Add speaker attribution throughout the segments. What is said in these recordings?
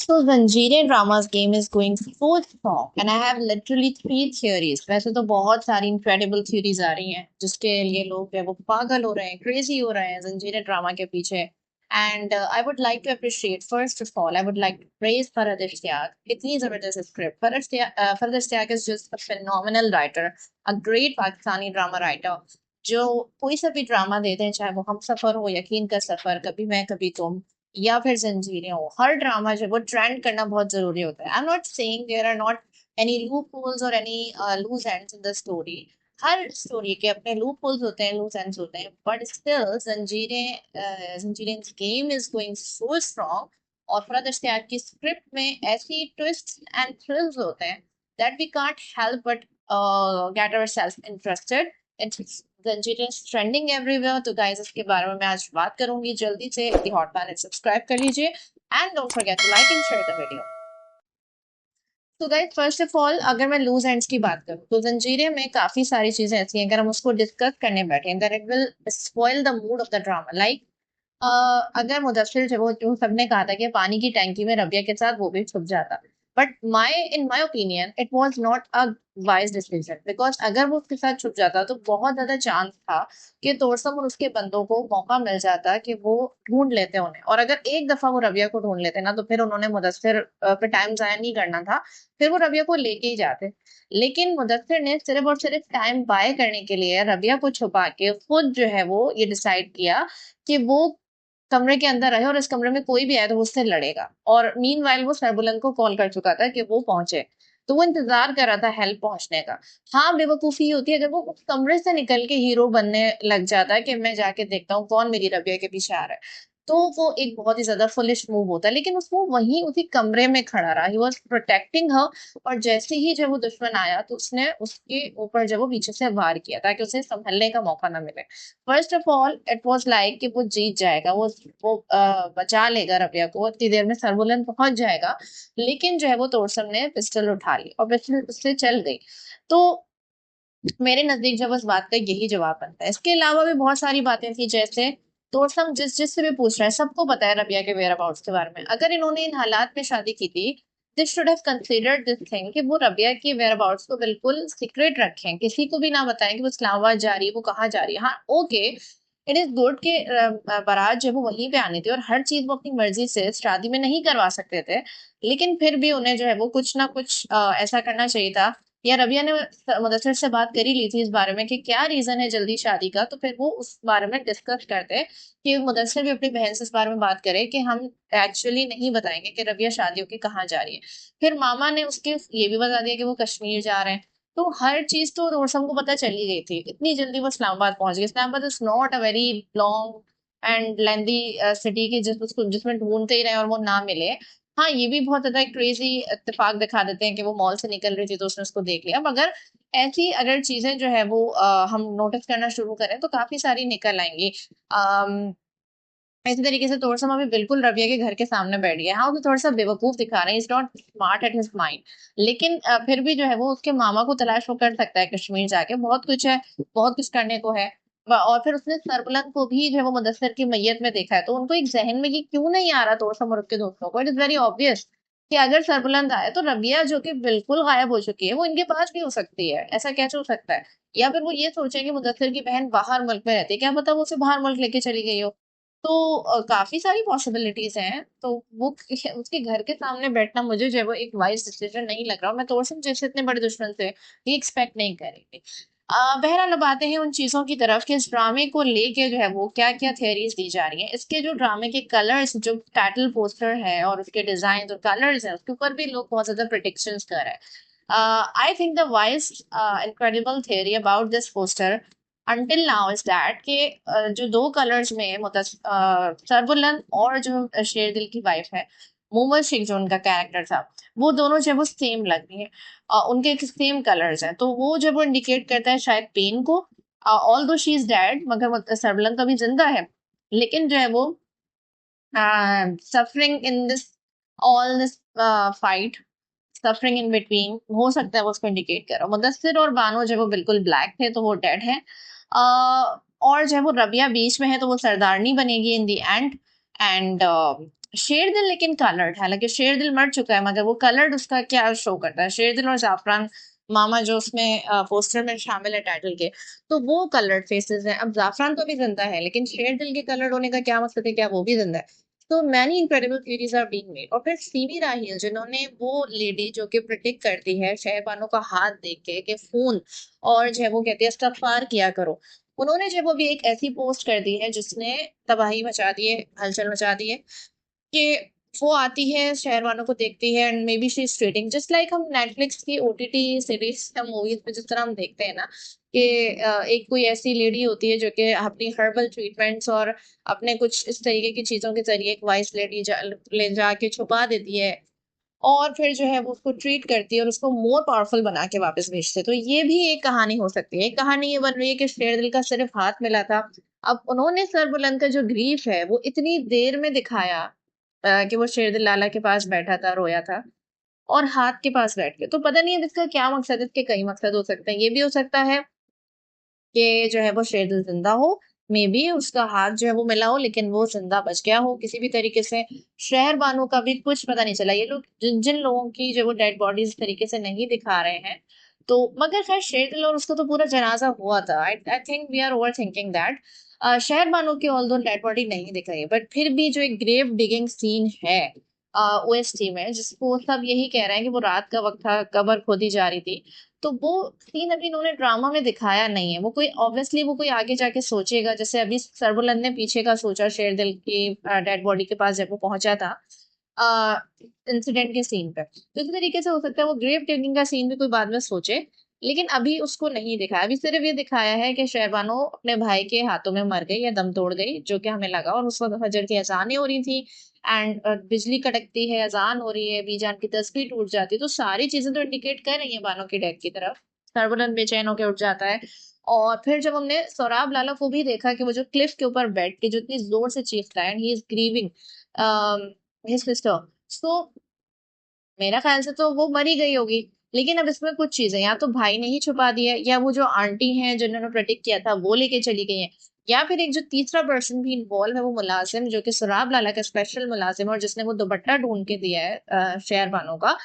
Speaker 1: So Zanjeer Drama's game is going so strong and I have literally three theories. वैसे तो बहुत सारी incredible theories आ रही हैं जिसके लिए लोग जो है वो पागल हो रहे हैं, crazy हो रहे हैं जंजीर ड्रामा के पीछे. And I would like to appreciate, first of all, I would like to praise Farhad Ishtiaq. इतनी जबरदस्त script. Farhad Ishtiaq is just a phenomenal writer, a great Pakistani drama writer. जो कोई सा भी ड्रामा देते हैं, चाहे वो हम सफर हो, यकीन का सफर, कभी मैं कभी तुम, या फिर जंजीरें हो, हर ड्रामा जो है वो ट्रेंड करना बहुत जरूरी होता है. I am not saying there are not any loopholes और any loose ends in the story. हर स्टोरी के अपने लूप होल्स होते हैं, लूज एंड्स होते हैं, बट स्टिल जंजीरें game is going so strong. और फरहद इश्तियाक की स्क्रिप्ट में ऐसी ट्विस्ट एंड थ्रिल्स होते हैं that we can't help but get ourselves interested. It's जंजीरें इज ट्रेंडिंग एवरीवेयर. तो गाइस इसके बारे में मैं आज बात करूंगी. जल्दी से दी हॉट प्लैनेट सब्सक्राइब कर लीजिए and don't forget to like and share the video. तो गाइस फर्स्ट ऑफ ऑल अगर मैं लूज एंड्स की बात करूं तो जंजीरें में काफी सारी चीजें ऐसी हैं, अगर हम उसको डिस्कस करने बैठे then it will spoil the mood of the drama. Like अगर मुदस्सिर जो वो जो सबने कहा था कि पानी की टैंकी में रबिया के साथ वो भी छुप जाता, but in my opinion it was not a wise decision. Because अगर वो उसके साथ छुप जाता तो बहुत ज्यादा चांस था कि तोरसम और उसके बंदों को मौका मिल जाता कि वो ढूंढ लेते उन्हें. और अगर एक दफा वो रबिया को ढूंढ लेते ना तो फिर उन्होंने मुदस्सिर पे टाइम जाया नहीं करना था, फिर वो रबिया को लेके ही जाते. लेकिन मुदस्सिर ने सिर्फ और सिर्फ टाइम बाय करने के लिए रबिया को छुपा के खुद जो है वो ये डिसाइड किया कि वो कमरे के अंदर रहे और इस कमरे में कोई भी आए तो वो उससे लड़ेगा. और मीनवाइल वो सरबुलंद को कॉल कर चुका था कि वो पहुंचे, तो वो इंतजार कर रहा था हेल्प पहुंचने का. हाँ, बेवकूफी होती है अगर वो उस कमरे से निकल के हीरो बनने लग जाता है कि मैं जाके देखता हूँ कौन मेरी रबिया के पीछे आ रहा है, तो वो एक बहुत ही ज्यादा फुलिश मूव होता है. लेकिन उसको वहीं उसी कमरे में खड़ा रहा, ही वॉज प्रोटेक्टिंग हर. और जैसे ही जब वो दुश्मन आया तो उसने उसके ऊपर जब वो पीछे से वार किया ताकि उसे संभलने का मौका ना मिले. First of all it was like कि वो जीत जाएगा, वो बचा लेगा रबिया को, इतनी देर में सरबुलंद पहुंच जाएगा. लेकिन जो है वो तोरसम ने पिस्टल उठा ली और पिस्टल उससे चल गई. तो मेरे नजदीक जब उस बात का यही जवाब बनता है. इसके अलावा भी बहुत सारी बातें थी, जैसे तोरसम जिससे भी पूछ रहा है सबको पता है रबिया के वेयर अबाउट्स के बारे में. अगर इन्होंने इन हालात में शादी की थी, this should have considered this thing कि वो रबिया की वेयर अबाउट्स को बिल्कुल सीक्रेट रखें, किसी को भी ना बताएं कि वो इस्लामाबाद जा रही है, वो कहाँ जा रही है. हाँ ओके, इट इज गुड कि बारात जो है वो वहीं पे आनी थी और हर चीज वो अपनी मर्जी से शादी में नहीं करवा सकते थे. लेकिन फिर भी उन्हें जो है वो कुछ ना कुछ ऐसा करना चाहिए था. या रबिया ने मुदस्सिर से बात कर ही ली थी इस बारे में कि क्या रीजन है जल्दी शादी का, तो फिर वो उस बारे में डिस्कस करते कि मुदस्सिर भी अपनी बहन से इस बारे में बात करे कि हम एक्चुअली नहीं बताएंगे कि रबिया शादी होके कहाँ जा रही है. फिर मामा ने उसके ये भी बता दिया कि वो कश्मीर जा रहे हैं. तो हर चीज तो रोशम को पता चली गई थी. इतनी जल्दी वो इस्लामाबाद पहुंच गई. Islamabad is not a very long and lengthy city की जिसमें ढूंढते ही रहे और वो ना मिले. हाँ, ये भी बहुत ज्यादा क्रेजी इत्तेफाक दिखा देते हैं कि वो मॉल से निकल रही थी तो उसने उसको देख लिया, मगर ऐसी अगर चीजें जो है वो हम नोटिस करना शुरू करें तो काफी सारी निकल आएंगी. इसी तरीके से तोरसम अभी बिल्कुल रबिया के घर के सामने बैठ गया. हाँ, उसे थोड़ा सा बेवकूफ दिखा रहे हैं, is not smart at his mind. लेकिन फिर भी जो है वो उसके मामा को तलाश वो कर सकता है कश्मीर जाके. बहुत कुछ है, बहुत कुछ करने को है. और फिर उसने सरबुलंद को भी जो है वो मुदस्सिर की मैयत में देखा है, तो उनको एक जहन में कि क्यों नहीं आ रहा तोरसम और उसके दोस्तों को. इट इज वेरी ऑब्वियस कि अगर सरबुलंद आए तो रबिया जो कि बिल्कुल गायब हो चुकी है वो इनके पास भी हो सकती है. ऐसा कैसे हो सकता है? या फिर वो ये सोचे कि मुदस्सिर की बहन बाहर मुल्क में रहती है, क्या पता वो उसे बाहर मुल्क लेके चली गई हो. तो काफी सारी पॉसिबिलिटीज हैं. तो वो उसके घर के सामने बैठना मुझे जो है वो एक वाइज डिसीजन नहीं लग रहा. मैं तोरसम जैसे इतने बड़े दुश्मन से ये एक्सपेक्ट नहीं करेंगे. बहरहाल अब आते हैं उन चीजों की तरफ कि इस ड्रामे को लेके जो है वो क्या क्या थियरीज दी जा रही हैं. इसके जो ड्रामे के कलर्स, जो टाइटल पोस्टर है और उसके डिजाइन और कलर्स हैं, उसके ऊपर भी लोग बहुत ज्यादा प्रिडिक्शंस कर रहे हैं. I think the wise incredible theory about this poster until now is that कि जो दो कलर्स में सरबुलंद और जो शेरदिल की वाइफ है मोहम्मद शेख, जो उनका कैरेक्टर था, वो दोनों जो है वो सेम लग रही है. उनके सेम कलर्स हैं, तो वो जब वो इंडिकेट करता है शायद पेन को. ऑल दो शी इज डेड, मगर सरबुलंद तो अभी जिंदा है, लेकिन जो है वो suffering in this all this fight, suffering in between, हो सकता है वो उसको इंडिकेट कर रहा हो. मुदस्सिर और बानो जब वो बिल्कुल ब्लैक थे तो वो डेड है. और जब वो रबिया बीच में है तो वो सरदारनी बनेगी इन दी एंड. एंड शेरदिल लेकिन कलर्ड, हालांकि शेरदिल मर चुका है मगर वो कलर्ड उसका क्या शो करता है, शेरदिल और जाफरान मामा जो उसमें पोस्टर में शामिल है टाइटल के, तो वो कलर्ड फेसेस हैं। अब जाफरान तो अभी जिंदा है लेकिन शेरदिल के कलर्ड होने का क्या मकसद है, क्या वो भी जिंदा है? तो many incredible theories are being made. और फिर सीवी राहील जिन्होंने वो लेडी जो कि प्रिडिक्ट करती है शहरबानो का हाथ देख के कि फोन और जो है वो कहती है इस्तगफार किया करो, उन्होंने जो है वो भी एक ऐसी पोस्ट कर दी है जिसने तबाही मचा दी है, हलचल मचा दी है कि वो आती है, शहर वालों को देखती है and may be she is treating just like हम नेटफ्लिक्स की ओटीटी सीरीज या मूवीज में जिस तरह हम देखते हैं ना कि एक कोई ऐसी लेडी होती है जो कि अपनी हर्बल ट्रीटमेंट्स और अपने कुछ इस तरीके की चीजों के जरिए एक वाइस लेडी ले जाके छुपा देती है और फिर जो है वो उसको ट्रीट करती है और उसको मोर पावरफुल बना के वापस भेजते हैं। तो ये भी एक कहानी हो सकती है। एक कहानी ये बन रही है कि शेरदिल का सिर्फ हाथ मिला था। अब उन्होंने सरबुलंद का जो ग्रीफ है वो इतनी देर में दिखाया कि वो शेरदिल लाला के पास बैठा था, रोया था और हाथ के पास बैठ के। तो पता नहीं अब इसका क्या मकसद है, इसके कई मकसद हो सकते हैं। ये भी हो सकता है कि जो है वो शेरदिल जिंदा हो, मे बी उसका हाथ जो है वो मिला हो लेकिन वो जिंदा बच गया हो किसी भी तरीके से। शहर बानो का भी कुछ पता नहीं चला। ये लोग जिन जिन लोगों की जो वो डेड बॉडीज इस तरीके से नहीं दिखा रहे हैं, तो मगर खैर शेरदिल और उसका तो पूरा जनाजा हुआ था। I think we are over thinking that Shehar Bano की ऑल दो डेड बॉडी नहीं दिख रही, बट फिर भी जो एक ग्रेव डिगिंग सीन है ओएसटी में, जिसको सब यही कह रहे हैं कि वो रात का वक्त था, कब्र खोदी जा रही थी, तो वो सीन अभी इन्होंने ड्रामा में दिखाया नहीं है। वो कोई ऑब्वियसली वो कोई आगे जाके सोचेगा, जैसे अभी सरबुलंद ने पीछे का सोचा शेरदिल की डेड बॉडी के पास जब वो पहुंचा था इंसिडेंट के सीन पे, तो इस तरीके से हो सकता है वो ग्रेव डिगिंग का सीन भी कोई बाद में सोचे, लेकिन अभी उसको नहीं दिखाया। अभी सिर्फ ये दिखाया है कि शहरबानो अपने भाई के हाथों में मर गई या दम तोड़ गई, जो कि हमें लगा। और उस वक्त फजर की अजानें हो रही थी एंड बिजली कड़कती है, अजान हो रही है, बीजान की तस्बीह टूट जाती है, तो सारी चीजें तो इंडिकेट कर रही है बानो की डेथ की तरफ। सरबुलंद बेचैन होकर उठ जाता है। और फिर जब हमने सोराब लाला को भी देखा कि वो जो क्लिफ के ऊपर बैठ के जो इतनी जोर से चीखता है and he is grieving his sister, so मेरा ख्याल से तो वो मरी गई होगी। लेकिन अब इसमें कुछ चीजें या तो भाई ने ही छुपा दी है, या वो जो आंटी हैं जिन्होंने प्रोटेक्ट किया था वो लेके चली गई हैं, या फिर एक जो तीसरा पर्सन भी इन्वॉल्व है वो मुलाजिम जो कि सुराब लाला का स्पेशल मुलाजिम है और जिसने वो दुपट्टा ढूंढ के दिया है शहर बानो का,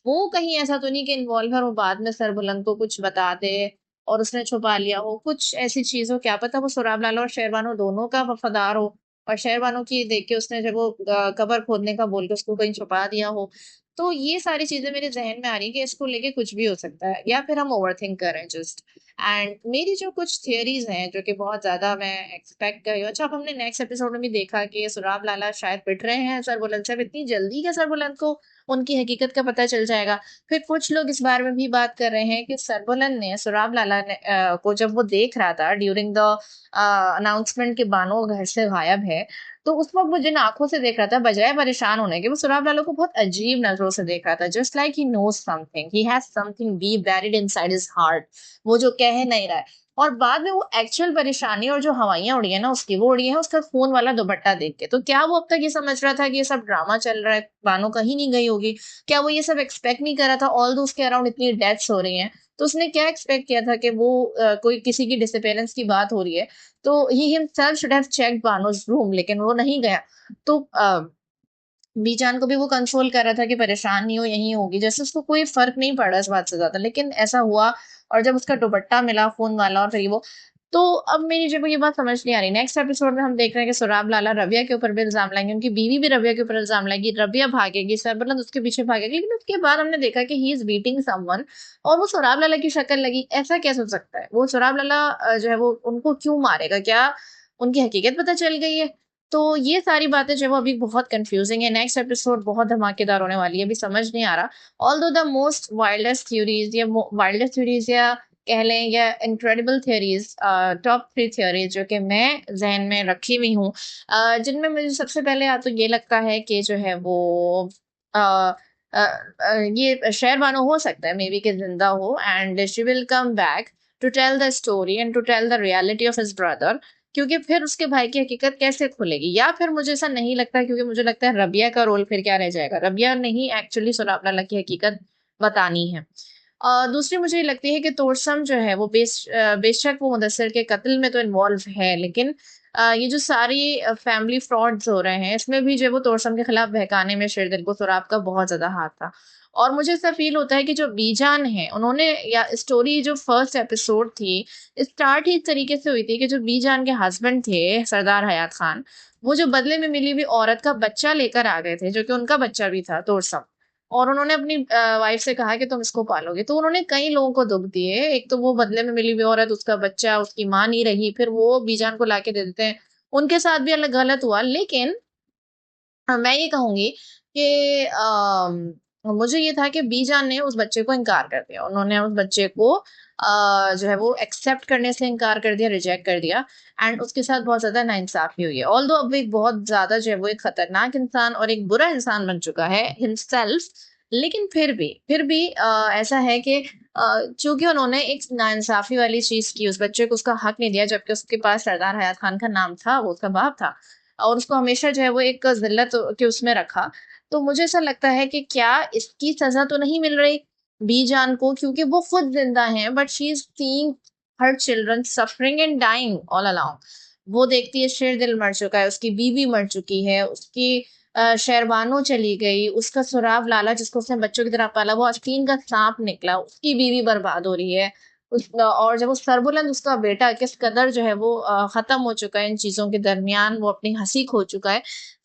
Speaker 1: वो कहीं ऐसा तो नहीं कि इन्वॉल्व है और वो बाद में सरबुलंद को कुछ बता दे और उसने छुपा लिया हो। कुछ ऐसी चीज हो, क्या पता वो सुराब लाला और शेरबानो दोनों का वफादार हो और शेरबानो की देख के उसने जब वो कबर खोदने का बोल के उसको कहीं छुपा दिया हो। तो ये सारी चीजें मेरे जहन में आ रही है कि इसको लेके कुछ भी हो सकता है, या फिर हम ओवर थिंक कर रहे हैं जस्ट। एंड मेरी जो कुछ थियरीज हैं जो कि बहुत ज्यादा मैं एक्सपेक्ट कर रही हूँ। अच्छा, अब हमने नेक्स्ट एपिसोड में भी देखा कि सुराब लाला शायद पिट रहे हैं सरबुलंद से। अब इतनी जल्दी क्या सरबुलंद को उनकी हकीकत का पता चल जाएगा? फिर कुछ लोग इस बारे में भी बात कर रहे हैं कि सरबुलंद ने सुराब लाला ने को जब वो देख रहा था ड्यूरिंग द अनाउंसमेंट के बानो घर से गायब है, तो उस वक्त वो जिन आंखों से देख रहा था बजाय परेशान होने के, वो सुराब लाला को बहुत अजीब नजरों से देख रहा था, just like he knows something, he has something deep buried inside his heart, वो जो कह नहीं रहा है। और बाद में वो एक्चुअल परेशानी और जो हवाइयां उड़ी है ना उसकी, वो उड़ी है उसका खून वाला दुपट्टा देख के। तो क्या वो अब तक ये समझ रहा था कि ये सब ड्रामा चल रहा है, बानो कहीं नहीं गई होगी? क्या वो ये सब एक्सपेक्ट नहीं कर रहा था? ऑल दो उसके अराउंड इतनी डेथ्स हो रही हैं, तो उसने क्या एक्सपेक्ट किया था कि वो कोई किसी की डिसअपेरेंस की बात हो रही है तो he himself should have checked Bano's room, लेकिन वो नहीं गया। तो बीजान को भी वो कंसोल कर रहा था कि परेशान नहीं हो, यही होगी, जैसे उसको कोई फर्क नहीं पड़ रहा इस बात से ज्यादा, लेकिन ऐसा हुआ। और जब उसका दुपट्टा मिला फोन वाला और फिर वो, तो अब मेरी जब ये बात समझ नहीं आ रही। नेक्स्ट एपिसोड में हम देख रहे हैं कि सुराब लाला रबिया के ऊपर भी इल्जाम लाएंगे, उनकी बीवी भी रबिया के ऊपर इल्जाम लाएगी, रबिया भागेगी, सरबलंद उसके पीछे भागेगी, लेकिन उसके बाद हमने देखा कि ही इज बीटिंग समवन और वो सुराब लाला की शक्ल लगी। ऐसा कैसे हो सकता है? वो सुराब लाला जो है वो उनको क्यों मारेगा? क्या उनकी हकीकत पता चल गई है? तो ये सारी बातें जो है वो अभी बहुत कंफ्यूजिंग है। नेक्स्ट एपिसोड बहुत धमाकेदार होने वाली है, अभी समझ नहीं आ रहा। Although the most wildest theories या वाइल्डेस्ट थ्योरीज या कह लें या इनक्रेडिबल थ्योरीज, टॉप 3 थ्योरीज जो कि मैं जहन में रखी हुई हूँ, जिनमें मुझे सबसे पहले या तो ये लगता है कि जो है वो अ, ये शहर बानो हो सकता है मे बी कि जिंदा हो and she will come back to tell the story and to tell the reality of his brother, क्योंकि फिर उसके भाई की हकीकत कैसे खुलेगी? या फिर मुझे ऐसा नहीं लगता, क्योंकि मुझे लगता है रबिया का रोल फिर क्या रह जाएगा, रबिया ने ही एक्चुअली सुराब लाला की हकीकत बतानी है। दूसरी मुझे लगती है कि तोरसम जो है वो बेशक वो मुदस्सिर के कत्ल में तो इन्वॉल्व है, लेकिन ये जो सारी फैमिली फ्रॉड्स हो रहे हैं, इसमें भी जो है वो तोरसम के खिलाफ बहकाने में शेरदिल को सोराब का बहुत ज़्यादा हाथ था। और मुझे ऐसा फ़ील होता है कि जो बीजान है, उन्होंने या स्टोरी जो फर्स्ट एपिसोड थी, स्टार्ट ही इस तरीके से हुई थी कि जो बीजान के हस्बैंड थे, सरदार हयात खान, वो जो बदले में मिली हुई औरत का बच्चा लेकर आ गए थे, जो कि उनका बच्चा भी था, तोरसम। और उन्होंने अपनी वाइफ से कहा कि तुम इसको पालोगे। तो उन्होंने कई लोगों को दुःख दिए। एक तो वो बदले में मिली हुई औरत, उसका बच्चा, उसकी माँ नहीं रही, फिर वो बीजान को लाके दे देते हैं। उनके साथ भी अलग गलत हुआ, लेकिन मैं ये कहूँगी कि मुझे ये था कि बीजान ने उस बच्चे को इनकार कर दिया। उन्होंने उस बच्चे को जो है वो एक्सेप्ट करने से इनकार कर दिया, रिजेक्ट कर दिया एंड उसके साथ बहुत ज़्यादा नाइंसाफ़ी हुई है। ऑल्दो अब वो एक बहुत ज़्यादा जो है वो एक खतरनाक इंसान और एक बुरा इंसान बन चुका है हिमसेल्फ, लेकिन फिर भी ऐसा है कि चूँकि उन्होंने एक नाइंसाफ़ी वाली चीज़ की, उस बच्चे को उसका हक नहीं दिया, जबकि उसके पास सरदार हयात खान का नाम था, वो उसका बाप था। और उसको हमेशा जो है वो एक ज़िल्लत के उसमें रखा। तो मुझे ऐसा लगता है कि क्या इसकी सज़ा तो नहीं मिल रही बीजान को, क्योंकि वो खुद ज़िंदा हैं, but she is seeing her children suffering and dying all along. वो देखती है शेरदिल मर चुका है, उसकी बीवी मर चुकी है, उसकी शहरबानो चली गई, उसका सुराग लाला जिसको उसने बच्चों की तरह पाला वो आस्तीन का साँप निकला, उसकी बीवी बर्बाद हो रही है। और जब वो सरबुलंद उसका बेटा किस कदर जो है वो ख़त्म हो चुका है इन चीज़ों के दरमियान, वो अपनी हँसी खो चुका है।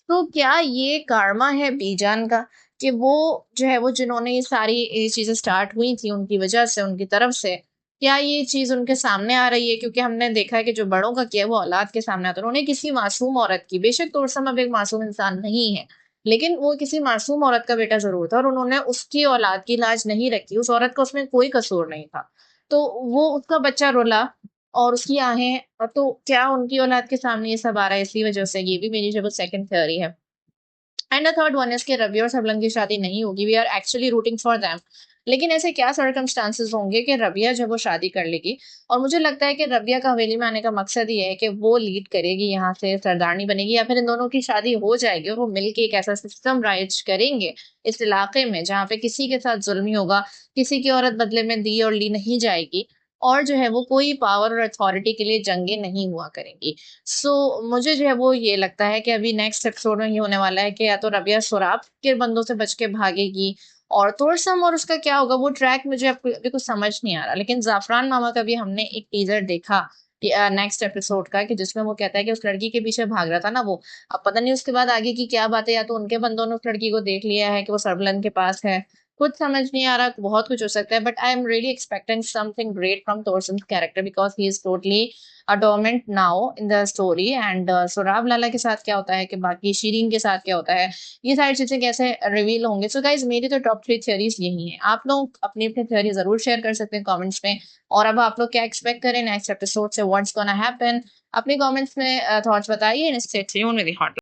Speaker 1: तो क्या ये कारमा है बीजान का कि वो जो है वो जिन्होंने ये चीज़ें स्टार्ट हुई थी उनकी वज़ह से, उनकी तरफ से, क्या ये चीज़ उनके सामने आ रही है? क्योंकि हमने देखा है कि जो बड़ों का किया है वो औलाद के सामने आता है। उन्होंने किसी मासूम औरत की, बेशक तोरसम अब एक मासूम इंसान नहीं है, लेकिन वो किसी मासूम औरत का बेटा ज़रूर था और उन्होंने उसकी औलाद की लाज नहीं रखी। उस औरत का उसमें कोई कसूर नहीं था। तो वो उसका बच्चा रुला और उसकी आहें तो क्या उनकी औलाद के सामने ये सब आ रहा है इसी वज़ह से? ये भी मेरी जो है वो सेकंड थियरी है। And the third one is कि रवि और सबनम की शादी नहीं होगी, we are actually rooting for them. लेकिन ऐसे क्या सर्कमस्टांसेस होंगे कि रबिया जो है वो शादी कर लेगी और मुझे लगता है कि रबिया का हवेली में आने का मकसद ये है कि वो लीड करेगी, यहाँ से सरदारनी बनेगी या फिर इन दोनों की शादी हो जाएगी और वो मिलके एक ऐसा सिस्टम राइज करेंगे इस इलाके में जहाँ पे किसी के साथ ज़ुल्म ही होगा, किसी की औरत बदले में दी और ली नहीं जाएगी और जो है वो कोई पावर और अथॉरिटी के लिए जंगें नहीं हुआ करेंगी। मुझे जो है वो ये लगता है कि अभी नेक्स्ट एपिसोड में ये होने वाला है कि या तो रबिया सुराब के बंदों से बच के भागेगी और तोरसम और उसका क्या होगा वो ट्रैक मुझे अभी कुछ समझ नहीं आ रहा। लेकिन ज़ाफ़रान मामा का भी हमने एक टीज़र देखा कि नेक्स्ट एपिसोड का कि जिसमें वो कहता है कि उस लड़की के पीछे भाग रहा था ना वो। अब पता नहीं उसके बाद आगे की क्या बात है, या तो उनके बंदों ने उस लड़की को देख लिया है कि वो सरबलन के पास है। कुछ समझ नहीं आ रहा, बहुत कुछ हो सकता है, but I am really expecting something great from तोरसम्स character because he is totally adamant now in the story and Sohrab Lala के साथ क्या होता है कि बाकी शीरीन के साथ क्या होता है, ये सारी चीज़ें कैसे रिवील होंगे। सो गाइज़ मेरी तो टॉप 3 थ्योरीज़ यही हैं। आप लोग अपनी-अपनी थ्योरी ज़रूर शेयर कर सकते हैं कमेंट्स में और अब आप लोग क्या एक्सपेक्ट करें नेक्स्ट एपिसोड से, व्हाट्स गोना हैपन? अपने कमेंट्स में थॉट्स बताइए and stay tuned with the hot